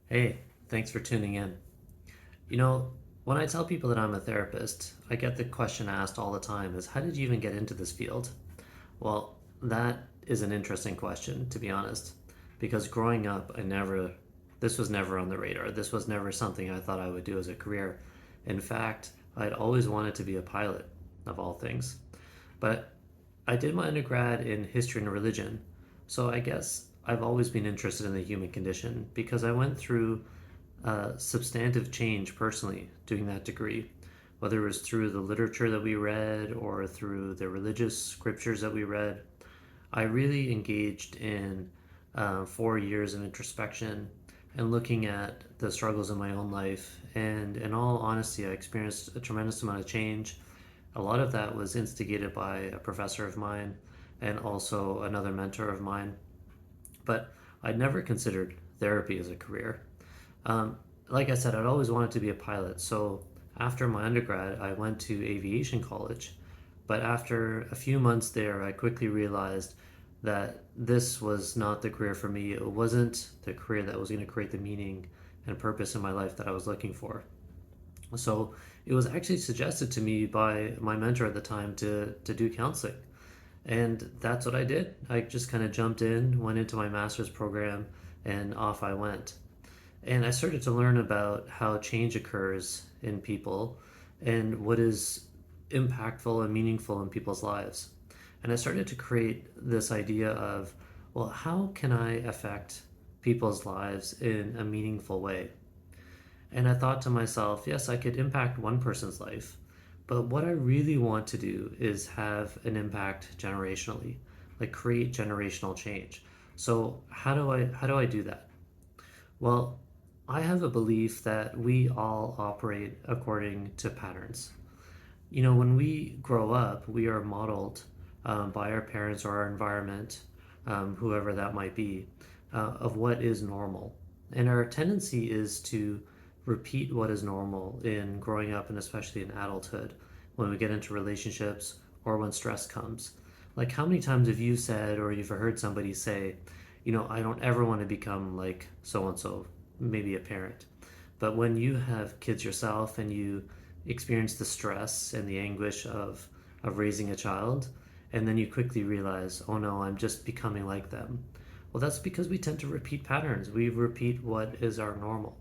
Hey, thanks for tuning in. You know, when I tell people that I'm a therapist, I get the question asked all the time is, how did you even get into this field? Well, that is an interesting question, to be honest, because growing up, this was never on the radar. This was never something I thought I would do as a career. In fact, I'd always wanted to be a pilot, of all things. But I did my undergrad in history and religion, so I guess I've always been interested in the human condition because I went through substantive change personally doing that degree, whether it was through the literature that we read or through the religious scriptures that we read. I really engaged in 4 years of introspection and looking at the struggles in my own life. And in all honesty, I experienced a tremendous amount of change. A lot of that was instigated by a professor of mine and also another mentor of mine. But I'd never considered therapy as a career. Like I said, I'd always wanted to be a pilot. So after my undergrad, I went to aviation college. But after a few months there, I quickly realized that this was not the career for me. It wasn't the career that was going to create the meaning and purpose in my life that I was looking for. So it was actually suggested to me by my mentor at the time to do counseling. And that's what I did. I just kind of jumped in, went into my master's program, and off I went. And I started to learn about how change occurs in people and what is impactful and meaningful in people's lives. And I started to create this idea of, well, how can I affect people's lives in a meaningful way? And I thought to myself, yes, I could impact one person's life, but what I really want to do is have an impact generationally, like create generational change. So how do I do that? Well, I have a belief that we all operate according to patterns. When we grow up, we are modeled by our parents or our environment, whoever that might be, of what is normal. And our tendency is to repeat what is normal in growing up and especially in adulthood when we get into relationships or when stress comes. Like, how many times have you said or you've heard somebody say, I don't ever want to become like so and so, maybe a parent. But when you have kids yourself and you experience the stress and the anguish of raising a child, and then you quickly realize, oh no, I'm just becoming like them. Well, that's because we tend to repeat patterns. We repeat what is our normal.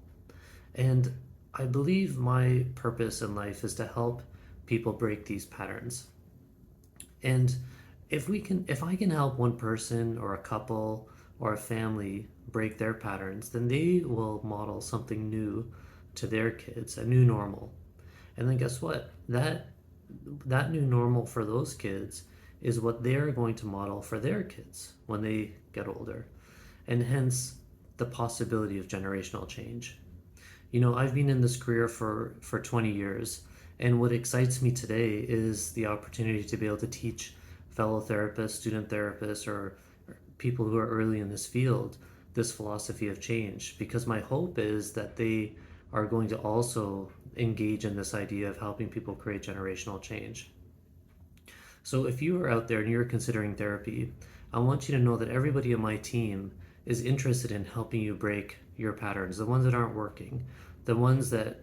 And I believe my purpose in life is to help people break these patterns. And if I can help one person or a couple or a family break their patterns, then they will model something new to their kids, a new normal. And then guess what? That new normal for those kids is what they're going to model for their kids when they get older. And hence the possibility of generational change. I've been in this career for 20 years, and what excites me today is the opportunity to be able to teach fellow therapists, student therapists, or people who are early in this field this philosophy of change, because my hope is that they are going to also engage in this idea of helping people create generational change. So if you are out there and you're considering therapy, I want you to know that everybody on my team is interested in helping you break your patterns, the ones that aren't working, the ones that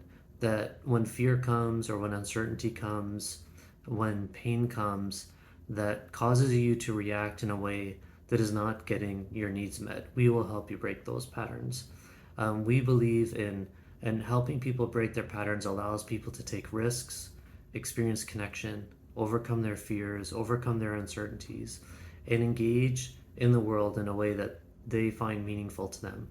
when fear comes or when uncertainty comes, when pain comes, that causes you to react in a way that is not getting your needs met. We will help you break those patterns. We believe in and helping people break their patterns allows people to take risks, experience connection, overcome their fears, overcome their uncertainties, and engage in the world in a way that they find meaningful to them.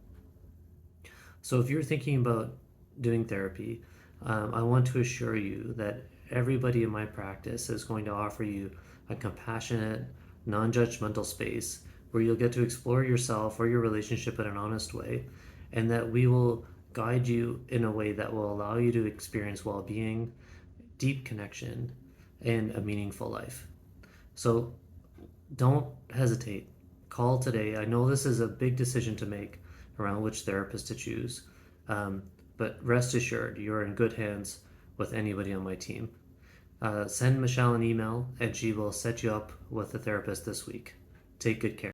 So if you're thinking about doing therapy, I want to assure you that everybody in my practice is going to offer you a compassionate, non-judgmental space where you'll get to explore yourself or your relationship in an honest way, and that we will guide you in a way that will allow you to experience well-being, deep connection, and a meaningful life. So don't hesitate. Call today. I know this is a big decision to make around which therapist to choose, but rest assured, you're in good hands with anybody on my team. Send Michelle an email and she will set you up with a therapist this week. Take good care.